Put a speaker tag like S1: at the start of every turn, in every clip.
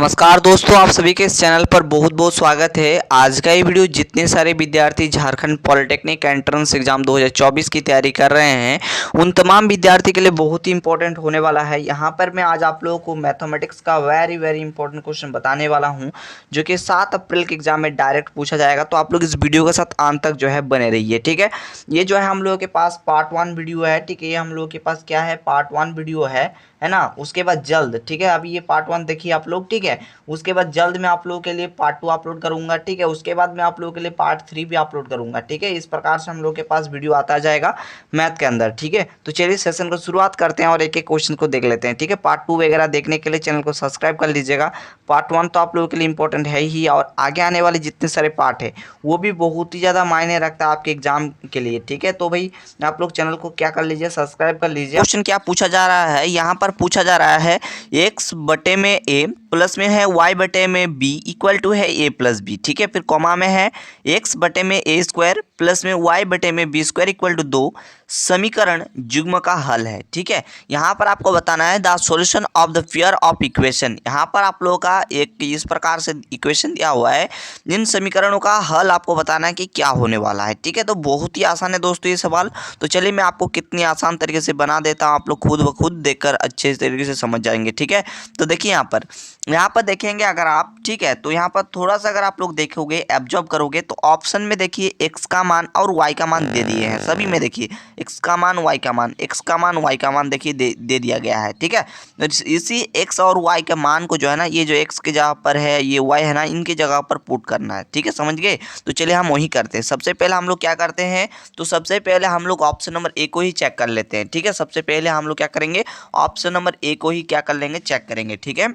S1: नमस्कार दोस्तों, आप सभी के इस चैनल पर बहुत बहुत स्वागत है। आज का ये वीडियो जितने सारे विद्यार्थी झारखंड पॉलिटेक्निक एंट्रेंस एग्जाम 2024 की तैयारी कर रहे हैं उन तमाम विद्यार्थी के लिए बहुत ही इंपॉर्टेंट होने वाला है। यहाँ पर मैं आज आप लोगों को मैथमेटिक्स का वेरी इंपॉर्टेंट क्वेश्चन बताने वाला हूँ जो कि 7 अप्रैल के एग्जाम में डायरेक्ट पूछा जाएगा। तो आप लोग इस वीडियो के साथ अंत तक जो है बने रहिए, ठीक है। ये जो है हम लोगों के पास पार्ट 1 वीडियो है, ठीक है। ये हम लोगों के पास क्या है, पार्ट 1 वीडियो है ना। उसके बाद जल्द, ठीक है, अभी ये पार्ट 1 देखिए आप लोग, ठीक है। उसके बाद जल्द मैं आप लोगों के लिए पार्ट 2 अपलोड करूंगा, ठीक है। उसके बाद मैं आप लोगों के लिए पार्ट 3 भी अपलोड करूंगा, ठीक है। इस प्रकार से हम लोग के पास वीडियो आता जाएगा मैथ के अंदर, ठीक है। तो चलिए सेशन को शुरुआत करते हैं और एक एक क्वेश्चन को देख लेते हैं, ठीक है। पार्ट 2 वगैरह देखने के लिए चैनल को सब्सक्राइब कर लीजिएगा। पार्ट 1 तो आप लोगों के लिए इंपॉर्टेंट है ही, और आगे आने वाले जितने सारे पार्ट है वो भी बहुत ही ज़्यादा मायने रखता है आपके एग्जाम के लिए, ठीक है। तो भाई आप लोग चैनल को क्या कर लीजिए, सब्सक्राइब कर लीजिए। क्वेश्चन क्या पूछा जा रहा है, यहाँ पर पूछा जा रहा है x बटे में a प्लस में है y बटे में b इक्वल टू है a प्लस बी, ठीक है। फिर कॉमा में है x बटे में a स्क्वायर प्लस में y बटे में b स्क्वायर इक्वल टू 2 समीकरण युग्म का हल है, ठीक है। यहाँ पर आपको बताना है the solution of the pair of equation. यहाँ पर आप लोगों का एक इस प्रकार से इक्वेशन दिया हुआ है, इन समीकरणों का हल आपको बताना है कि क्या होने वाला है, ठीक है। तो बहुत ही आसान है दोस्तों ये सवाल। तो चलिए मैं आपको कितनी आसान तरीके से बना देता हूँ, आप लोग खुद ब खुद देखकर अच्छे तरीके से समझ जाएंगे, ठीक है। तो देखिए यहाँ पर देखेंगे अगर आप, ठीक है, तो यहाँ पर थोड़ा सा अगर आप लोग देखोगे, एब्जॉर्ब करोगे तो ऑप्शन में देखिए x का मान और y का मान दे दिए हैं सभी में। देखिए x का मान y का मान, x का मान y का मान देखिए दे दिया गया है, ठीक है। तो इसी x और y के मान को जो है ना, ये जो x की जगह पर है, ये y है ना, इनकी जगह पर पुट करना है, ठीक है, समझ गए। तो चलिए हम वही करते हैं। सबसे पहले हम लोग क्या करते हैं, तो सबसे पहले हम लोग ऑप्शन नंबर ए को ही चेक कर लेते हैं, ठीक है। सबसे पहले हम लोग क्या करेंगे, ऑप्शन नंबर ए को ही क्या कर लेंगे, चेक करेंगे, ठीक है।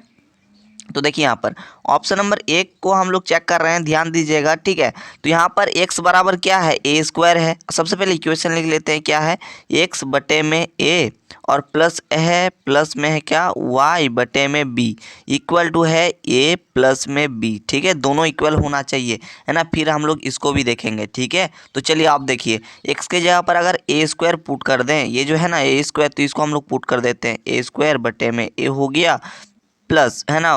S1: तो देखिए यहाँ पर ऑप्शन नंबर 1 को हम लोग चेक कर रहे हैं, ध्यान दीजिएगा, ठीक है। तो यहाँ पर x बराबर क्या है, a स्क्वायर है। सबसे पहले इक्वेशन लिख लेते हैं, क्या है, x बटे में a और प्लस है, प्लस में है क्या, y बटे में b इक्वल टू है a प्लस में b, ठीक है। दोनों इक्वल होना चाहिए, है ना। फिर हम लोग इसको भी देखेंगे, ठीक है। तो चलिए आप देखिए, x के जगह पर अगर a स्क्वायर पुट कर दें, ये जो है ना a स्क्वायर, तो इसको हम लोग पुट कर देते हैं, a स्क्वायर बटे में a हो गया, प्लस है ना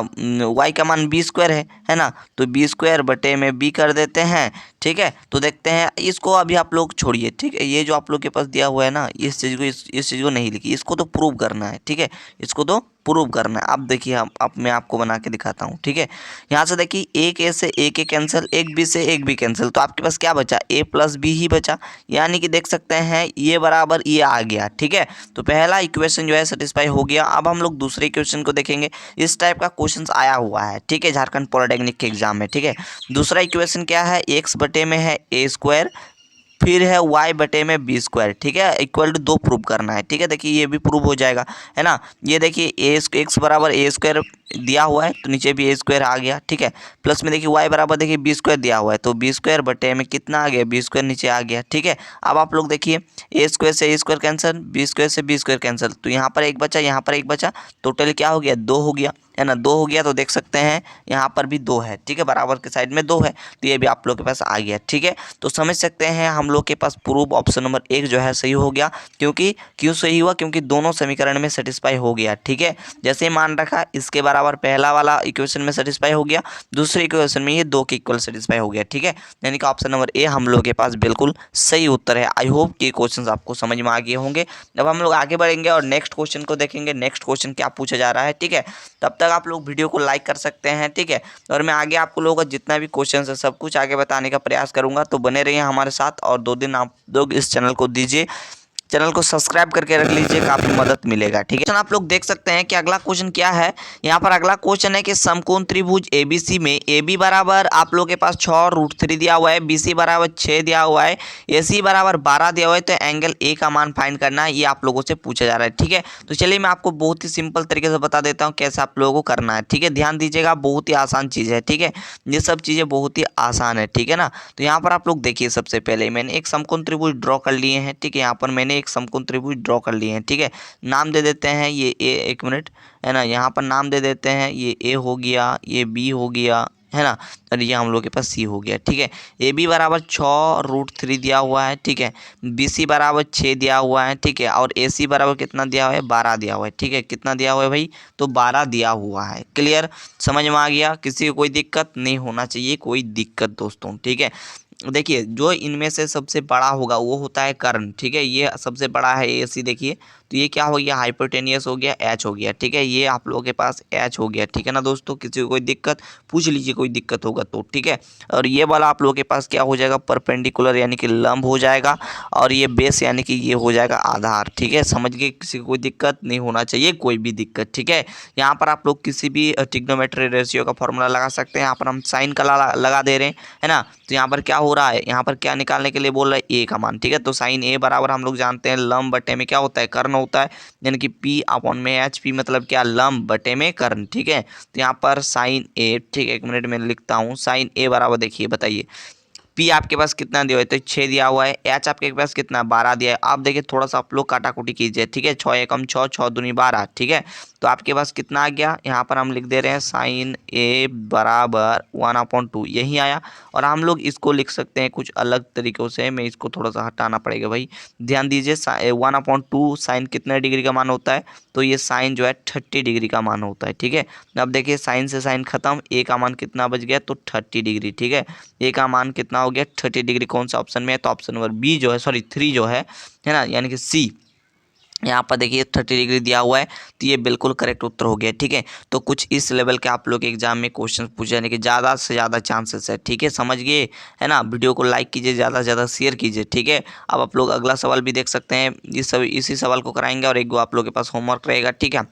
S1: y का मान बी स्क्वायर है ना, तो बी स्क्वायर बटे में b कर देते हैं, ठीक है। तो देखते हैं इसको, अभी आप लोग छोड़िए, ठीक है। ये जो आप लोग के पास दिया हुआ है ना, इस चीज़ को इस चीज़ को नहीं लिखी, इसको तो प्रूव करना है, ठीक है। इसको तो प्रूव करना है। अब देखिए अब मैं आपको बना के दिखाता हूँ, ठीक है। यहाँ से देखिए एक ए से एक ए कैंसिल, एक बी से एक बी कैंसिल, तो आपके पास क्या बचा, ए प्लस बी ही बचा। यानी कि देख सकते हैं ये बराबर ये आ गया, ठीक है। तो पहला इक्वेशन जो है सेटिस्फाई हो गया। अब हम लोग दूसरे इक्वेशन को देखेंगे। इस टाइप का क्वेश्चन आया हुआ है, ठीक है, झारखंड पॉलिटेक्निक के एग्जाम में, ठीक है। दूसरा इक्वेशन क्या है, एक्स बटे में है ए स्क्वायर, फिर है y बटे में बी स्क्वायर, ठीक है, इक्वल टू 2 प्रूव करना है, ठीक है। देखिए ये भी प्रूव हो जाएगा, है ना। ये देखिए एक्स बराबर ए स्क्वायर दिया हुआ है, तो नीचे भी ए स्क्वायर आ गया, ठीक है। प्लस में देखिए y बराबर देखिए बी स्क्वायर दिया हुआ है, तो बी स्क्वायर बटे में कितना आ गया, बी स्क्वायर नीचे आ गया, ठीक है। अब आप लोग देखिए ए स्क्वायर से ए स्क्वायर कैंसिल, बी स्क्वायर से बी स्क्वायर कैंसिल, तो यहाँ पर एक बचा, यहाँ पर एक बचा, टोटल क्या हो गया, 2 हो गया, है ना। 2 हो गया, तो देख सकते हैं यहाँ पर भी 2 है, ठीक है, बराबर के साइड में 2 है, तो ये भी आप लोग के पास आ गया, ठीक है। तो समझ सकते हैं हम लोग के पास प्रूफ ऑप्शन नंबर 1 जो है सही हो गया। क्यों सही हुआ, क्योंकि दोनों समीकरण में सेटिस्फाई हो गया, ठीक है। जैसे ही मान रखा इसके बराबर पहला वाला इक्वेशन में सेटिस्फाई हो गया, दूसरे इक्वेशन में ये 2 के इक्वल सेटिस्फाई हो गया, ठीक है। यानी कि ऑप्शन नंबर ए हम लोग के पास बिल्कुल सही उत्तर है। आई होप कि क्वेश्चन आपको समझ में आ गए होंगे। अब हम लोग आगे बढ़ेंगे और नेक्स्ट क्वेश्चन को देखेंगे, नेक्स्ट क्वेश्चन क्या पूछा जा रहा है, ठीक है। तब तक आप लोग वीडियो को लाइक कर सकते हैं, ठीक है। और मैं आगे आपको लोगों का जितना भी क्वेश्चन है सब कुछ आगे बताने का प्रयास करूंगा, तो बने रहिए हमारे साथ और 2 दिन आप लोग इस चैनल को दीजिए, चैनल को सब्सक्राइब करके रख लीजिए, काफी मदद मिलेगा, ठीक है। आप लोग देख सकते हैं कि अगला क्वेश्चन क्या है। यहाँ पर अगला क्वेश्चन है कि समकोण त्रिभुज एबीसी में AB बराबर आप लोग के पास 6 और √3 दिया हुआ है, BC बराबर 6 दिया हुआ है, AC बराबर 12 दिया हुआ है, तो एंगल ए का मान फाइंड करना है, ये आप लोगों से पूछा जा रहा है, ठीक है। तो चलिए मैं आपको बहुत ही सिंपल तरीके से बता देता हूँ कैसे आप लोगों को करना है, ठीक है। ध्यान दीजिएगा, बहुत ही आसान चीज़ है, ठीक है। ये सब चीज़ें बहुत ही आसान है, ठीक है ना। तो यहाँ पर आप लोग देखिए, सबसे पहले मैंने एक समकोण त्रिभुज ड्रॉ कर लिए हैं, ठीक है। यहाँ पर मैंने एक समकोण त्रिभुज ड्रॉ कर लिए हैं, ठीक है। नाम दे देते हैं ये ए, एक मिनट, है ना। यहाँ पर नाम दे देते हैं, ये ए हो गया, ये बी हो गया, है ना। और ये हम लोग के पास सी हो गया, ठीक है। ए बी बराबर 6√3 दिया हुआ है, ठीक है। बी सी बराबर 6 दिया हुआ है, ठीक है। और ए सी बराबर कितना दिया हुआ है, 12 दिया हुआ है, ठीक है। कितना दिया हुआ है भाई, तो 12 दिया हुआ है। क्लियर, समझ में आ गया, किसी को कोई दिक्कत नहीं होना चाहिए, कोई दिक्कत दोस्तों, ठीक है। देखिए जो इनमें से सबसे बड़ा होगा वो होता है कर्ण, ठीक है। ये सबसे बड़ा है ए सी, देखिए तो ये क्या हो गया, हाइपोटेनियस हो गया, एच हो गया, ठीक है। ये आप लोगों के पास एच हो गया, ठीक है ना दोस्तों। किसी को कोई दिक्कत पूछ लीजिए, कोई दिक्कत होगा तो, ठीक है। और ये वाला आप लोगों के पास क्या हो जाएगा, परपेंडिकुलर यानी कि लंब हो जाएगा। और ये बेस यानी कि ये हो जाएगा आधार, ठीक है। समझ गए, किसी को कोई दिक्कत नहीं होना चाहिए, कोई भी दिक्कत, ठीक है। यहाँ पर आप लोग किसी भी ट्रिग्नोमेट्री रेशियो का फॉर्मूला लगा सकते हैं। यहाँ पर हम साइन का लगा दे रहे हैं, है ना। तो यहाँ पर क्या हो रहा है, यहाँ पर क्या निकालने के लिए बोल रहा है, ए का मान, ठीक है। तो साइन ए बराबर हम लोग जानते हैं लंब बटे में क्या होता है, कर्ण होता है, यानी कि पी अपॉन में एच, पी मतलब क्या, लंब बटे में कर्ण, ठीक है। तो यहाँ पर साइन ए, ठीक है, 1 मिनट में लिखता हूँ। साइन ए बराबर देखिए, बताइए पी आपके पास कितना दिया हुआ है, तो 6 दिया हुआ है। एच आपके पास कितना, 12 दिया है। आप देखिए थोड़ा सा आप लोग काटाकुटी कीजिए, ठीक है। 6 एकम 6, 6 दूनी 12, ठीक है। तो आपके पास कितना आ गया, यहाँ पर हम लिख दे रहे हैं साइन ए बराबर 1/2, यही आया। और हम लोग इसको लिख सकते हैं कुछ अलग तरीक़ों से, मैं इसको थोड़ा सा हटाना पड़ेगा भाई, ध्यान दीजिए। 1/2 साइन कितने डिग्री का मान होता है, तो ये साइन जो है 30 डिग्री का मान होता है, ठीक है। अब देखिए साइन से साइन खत्म, ए का मान कितना बच गया, तो 30 डिग्री, ठीक है। ए का मान कितना हो गया, 30 डिग्री। कौन सा ऑप्शन में है, तो ऑप्शन नंबर बी जो है, सॉरी 3 जो है ना, यानी कि सी। यहाँ पर देखिए 30 डिग्री दिया हुआ है, तो ये बिल्कुल करेक्ट उत्तर हो गया, ठीक है। तो कुछ इस लेवल के आप लोग के एग्जाम में क्वेश्चन पूछे जाने के ज़्यादा से ज़्यादा चांसेस है, ठीक है। समझ गए, है ना। वीडियो को लाइक कीजिए, ज़्यादा से ज़्यादा शेयर कीजिए, ठीक है। अब आप लोग अगला सवाल भी देख सकते हैं, इसी सवाल को कराएंगे और एक गो आप लोग के पास होमवर्क रहेगा, ठीक है।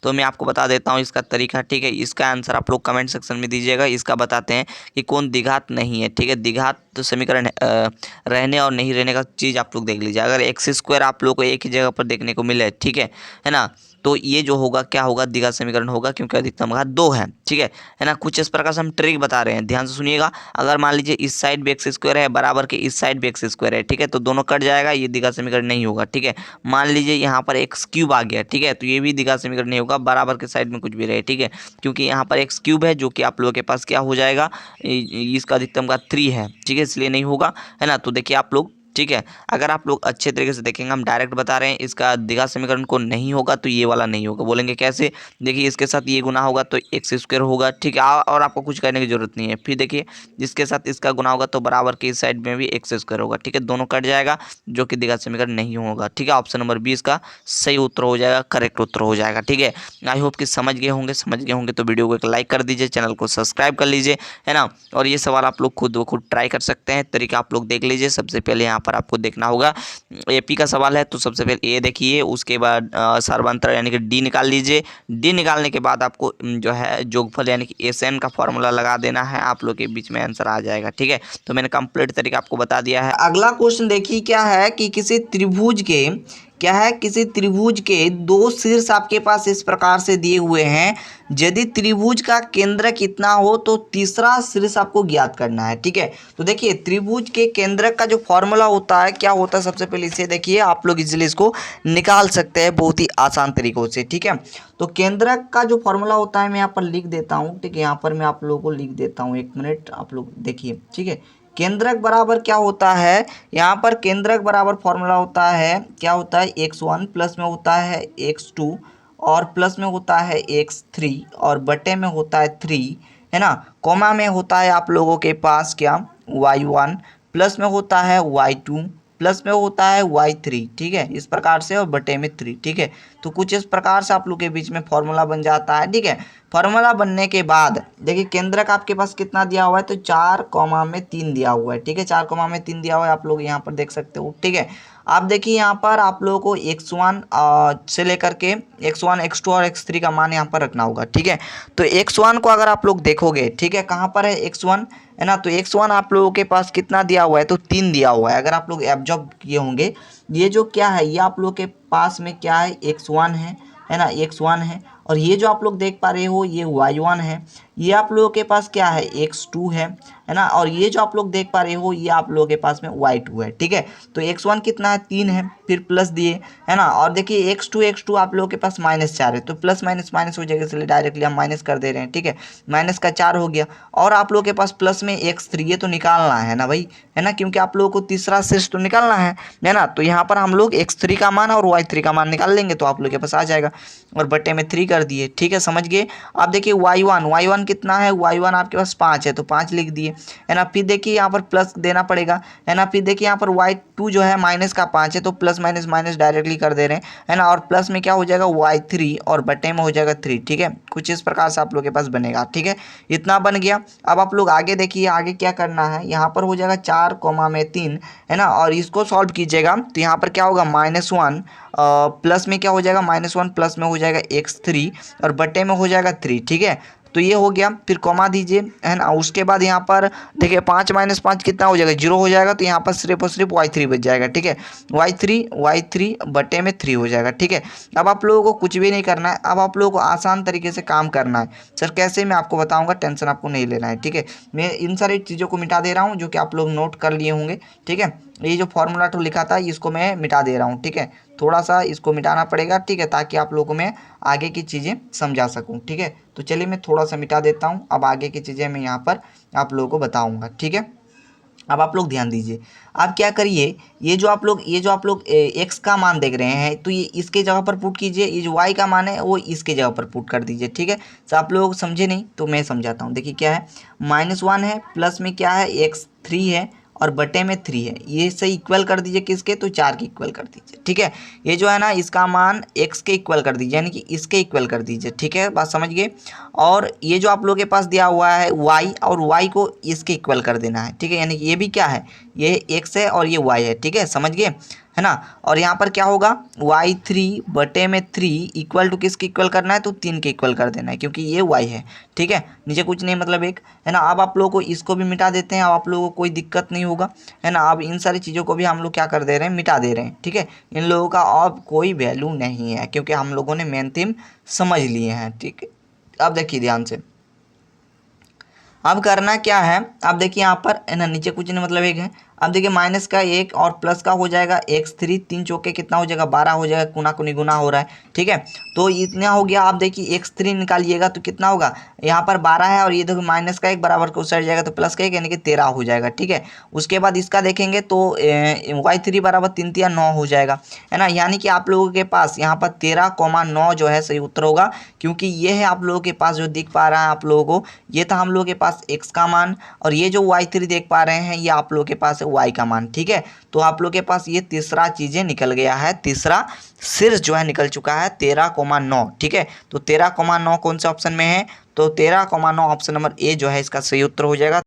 S1: तो मैं आपको बता देता हूँ इसका तरीका, ठीक है। इसका आंसर आप लोग कमेंट सेक्शन में दीजिएगा। इसका बताते हैं कि कौन द्विघात नहीं है, ठीक है। द्विघात तो समीकरण रहने और नहीं रहने का चीज़ आप लोग देख लीजिए। अगर एक्स स्क्वायर आप लोग को एक ही जगह पर देखने को मिले, ठीक है ना, तो ये जो होगा क्या होगा, द्विघात समीकरण होगा, क्योंकि अधिकतम घात 2 है, ठीक है ना। कुछ इस प्रकार से हम ट्रिक बता रहे हैं, ध्यान से सुनिएगा। अगर मान लीजिए इस साइड भी एक्स स्क्वायर है, बराबर के इस साइड भी एक्स स्क्वायर है, ठीक है, तो दोनों कट जाएगा, ये द्विघात समीकरण नहीं होगा, ठीक है। मान लीजिए यहाँ पर एक्स क्यूब आ गया, ठीक है, तो ये भी द्विघात समीकरण नहीं होगा, बराबर के साइड में कुछ भी रहे, ठीक है। क्योंकि यहाँ पर एक्स क्यूब है, जो कि आप लोगों के पास क्या हो जाएगा, इसका अधिकतम घात 3 है, ठीक है, इसलिए नहीं होगा, है ना। तो देखिए आप लोग, ठीक है, अगर आप लोग अच्छे तरीके से देखेंगे, हम डायरेक्ट बता रहे हैं, इसका द्विघात समीकरण को नहीं होगा तो ये वाला नहीं होगा। बोलेंगे कैसे, देखिए इसके साथ ये गुना होगा तो एक्स स्क्वायर होगा, ठीक है। और आपको कुछ करने की जरूरत नहीं है। फिर देखिए जिसके साथ इसका गुना होगा तो बराबर के इस साइड में भी एक्स स्क्वायर होगा, ठीक है, दोनों कट जाएगा, जो कि द्विघात समीकरण नहीं होगा, ठीक है। ऑप्शन नंबर 20 का सही उत्तर हो जाएगा, करेक्ट उत्तर हो जाएगा, ठीक है। आई होप कि समझ गए होंगे तो वीडियो को एक लाइक कर दीजिए, चैनल को सब्सक्राइब कर लीजिए, है ना। और ये सवाल आप लोग खुद ब खुद ट्राई कर सकते हैं, तरीका आप लोग देख लीजिए। सबसे पहले यहाँ पर आपको देखना होगा, एपी का सवाल है, तो सबसे पहले ए देखिए, उसके बाद सर्वांतर यानी कि डी निकाल लीजिए। डी निकालने के बाद आपको जो है जोगफल यानी कि एसएन का फॉर्मूला लगा देना है, आप लोग के बीच में आंसर आ जाएगा, ठीक है। तो मैंने कंप्लीट तरीका आपको बता दिया है।
S2: अगला क्वेश्चन देखिए क्या है कि किसी त्रिभुज के दो शीर्ष आपके पास इस प्रकार से दिए हुए हैं। यदि त्रिभुज का केंद्र कितना हो तो तीसरा शीर्ष आपको ज्ञात करना है, ठीक है। तो देखिए त्रिभुज के केंद्र का जो फॉर्मूला होता है क्या होता है, सबसे पहले इसे देखिए, आप लोग इजीली इसको निकाल सकते हैं बहुत ही आसान तरीकों से, ठीक है। तो केंद्र का जो फॉर्मूला होता है मैं यहाँ पर लिख देता हूँ, ठीक है। यहाँ पर मैं आप लोगों को लिख देता हूँ, 1 मिनट आप लोग देखिए, ठीक है। केंद्रक बराबर क्या होता है, यहाँ पर केंद्रक बराबर फॉर्मूला होता है, क्या होता है, x1 प्लस में होता है x2 और प्लस में होता है x3 और बटे में होता है 3, है ना। कॉमा में होता है आप लोगों के पास क्या, y1 प्लस में होता है y2 प्लस में होता है y3, ठीक है, इस प्रकार से, और बटे में 3, ठीक है। तो कुछ इस प्रकार से आप लोग के बीच में फॉर्मूला बन जाता है, ठीक है। फॉर्मूला बनने के बाद देखिए केंद्र का आपके पास कितना दिया हुआ है, तो 4,3 दिया हुआ है, ठीक है। 4,3 दिया हुआ है, आप लोग यहाँ पर देख सकते हो, ठीक है। आप देखिए यहाँ पर आप लोगों को x1 से लेकर के x1, x2 और x3 का मान यहाँ पर रखना होगा, ठीक है। तो x1 को अगर आप लोग देखोगे, ठीक है, कहाँ पर है x1, है ना। तो x1 आप लोगों के पास कितना दिया हुआ है, तो 3 दिया हुआ है। अगर आप लोग एब्जॉर्ब किए होंगे, ये जो क्या है, ये आप लोग के पास में क्या है, x1 है ना, x1 है। और ये जो आप लोग देख पा रहे हो ये y1 है। ये आप लोगों के पास क्या है, x2 है है ना। और ये जो आप लोग देख पा रहे हो ये आप लोगों के पास में y2 है, ठीक है। तो x1 कितना है 3 है, फिर प्लस दिए, है ना। और देखिए x2 आप लोगों के पास -4 है, तो प्लस माइनस माइनस हो जाएगा, इसलिए डायरेक्टली हम माइनस कर दे रहे हैं, ठीक है। माइनस का 4 हो गया। और आप लोगों के पास प्लस में x3 ये तो निकालना है ना भाई, है ना, क्योंकि आप लोगों को तीसरा शीर्ष तो निकालना है ना। तो यहाँ पर हम लोग x3 का मान और y3 का मान निकाल लेंगे तो आप लोग के पास आ जाएगा, और बट्टे में 3 कर दिए, ठीक है, समझ गए। अब देखिए y1 कितना है, y1 आपके पास 5 है, तो 5 लिख दिए, है ना। फिर देखिए यहाँ पर प्लस देना पड़ेगा, है ना। फिर देखिए यहाँ पर y2 जो है माइनस का 5 है, तो प्लस माइनस माइनस डायरेक्टली कर दे रहे हैं, है ना। और प्लस में क्या हो जाएगा y3 और बट्टे में हो जाएगा 3, ठीक है। कुछ इस प्रकार से आप लोग के पास बनेगा, ठीक है। इतना बन गया। अब आप लोग आगे देखिए, आगे क्या करना है, यहाँ पर हो जाएगा 4,3, है ना। और इसको सॉल्व कीजिएगा तो यहाँ पर क्या होगा -1, प्लस में क्या हो जाएगा -1, प्लस में हो जाएगा x3 और बट्टे में हो जाएगा 3, ठीक है। तो ये हो गया, फिर कॉमा दीजिए, है ना। उसके बाद यहाँ पर देखिए 5 - 5 कितना हो जाएगा, 0 हो जाएगा, तो यहाँ पर सिर्फ और सिर्फ y3 बच जाएगा, ठीक है। y3 बट्टे में 3 हो जाएगा, ठीक है। अब आप लोगों को कुछ भी नहीं करना है, अब आप लोगों को आसान तरीके से काम करना है। सर कैसे, मैं आपको बताऊंगा, टेंशन आपको नहीं लेना है, ठीक है। मैं इन सारी चीज़ों को मिटा दे रहा हूँ जो कि आप लोग नोट कर लिए होंगे, ठीक है। ये जो फॉर्मूला तो लिखा था इसको मैं मिटा दे रहा हूँ, ठीक है। थोड़ा सा इसको मिटाना पड़ेगा, ठीक है, ताकि आप लोगों को मैं आगे की चीज़ें समझा सकूँ, ठीक है। तो चलिए मैं थोड़ा सा मिटा देता हूँ, अब आगे की चीज़ें मैं यहाँ पर आप लोगों को बताऊँगा, ठीक है। अब आप लोग ध्यान दीजिए, अब क्या करिए, ये जो आप लोग x का मान देख रहे हैं, तो ये इसके जगह पर पुट कीजिए, ये जो y का मान है वो इसके जगह पर पुट कर दीजिए, ठीक है। तो आप लोग समझे नहीं तो मैं समझाता हूँ। देखिए क्या है, -1 है, प्लस में क्या है x3 है, और बटे में 3 है, ये से इक्वल कर दीजिए किसके, तो 4 के इक्वल कर दीजिए, ठीक है। ये जो है ना इसका मान x के इक्वल कर दीजिए, यानी कि इसके इक्वल कर दीजिए, ठीक है, बात समझ गए। और ये जो आप लोगों के पास दिया हुआ है y, और y को इसके इक्वल कर देना है, ठीक है। यानी कि ये भी क्या है, ये x है और ये y है, ठीक है, समझ गए, है ना। और यहाँ पर क्या होगा, y3 बटे में 3 इक्वल टू किसके इक्वल करना है, तो 3 के इक्वल कर देना है, क्योंकि ये y है, ठीक है। नीचे कुछ नहीं, मतलब एक, है ना। अब आप लोगों को इसको भी मिटा देते हैं, अब आप लोगों को कोई दिक्कत नहीं होगा, है ना। अब इन सारी चीज़ों को भी हम लोग क्या कर दे रहे हैं, मिटा दे रहे हैं, ठीक है। इन लोगों का अब कोई वैल्यू नहीं है, क्योंकि हम लोगों ने मेन थीम समझ लिए हैं, ठीक है। अब देखिए ध्यान से, अब करना क्या है, अब देखिए यहाँ पर, है ना, नीचे कुछ नहीं, मतलब एक है। अब देखिए माइनस का 1 और प्लस का हो जाएगा x3, 3 चौके कितना हो जाएगा, 12 हो जाएगा, गुना कुनी गुना हो रहा है, ठीक है। तो इतना हो गया। आप देखिए x3 निकालिएगा तो कितना होगा, यहाँ पर 12 है, और ये देखो माइनस का 1 बराबर को उस साइड जाएगा तो प्लस का 1, यानी कि 13 हो जाएगा, ठीक है। उसके बाद इसका देखेंगे तो y3 बराबर 3 3 9 हो जाएगा, है ना। यानी कि आप लोगों के पास यहाँ पर 13,9 जो है सही उत्तर होगा, क्योंकि ये है आप लोगों के पास जो दिख पा रहा है आप लोगों को, ये था हम लोगों के पास x का मान, और ये जो y3 देख पा रहे हैं ये आप लोगों के पास y का मान, ठीक है। तो आप लोग के पास ये तीसरा चीजें निकल गया है, तीसरा शीर्ष जो है निकल चुका है 13,9, ठीक है। तो 13,9 कौन से ऑप्शन में है, तो 13,9 ऑप्शन नंबर ए जो है इसका सही उत्तर हो जाएगा।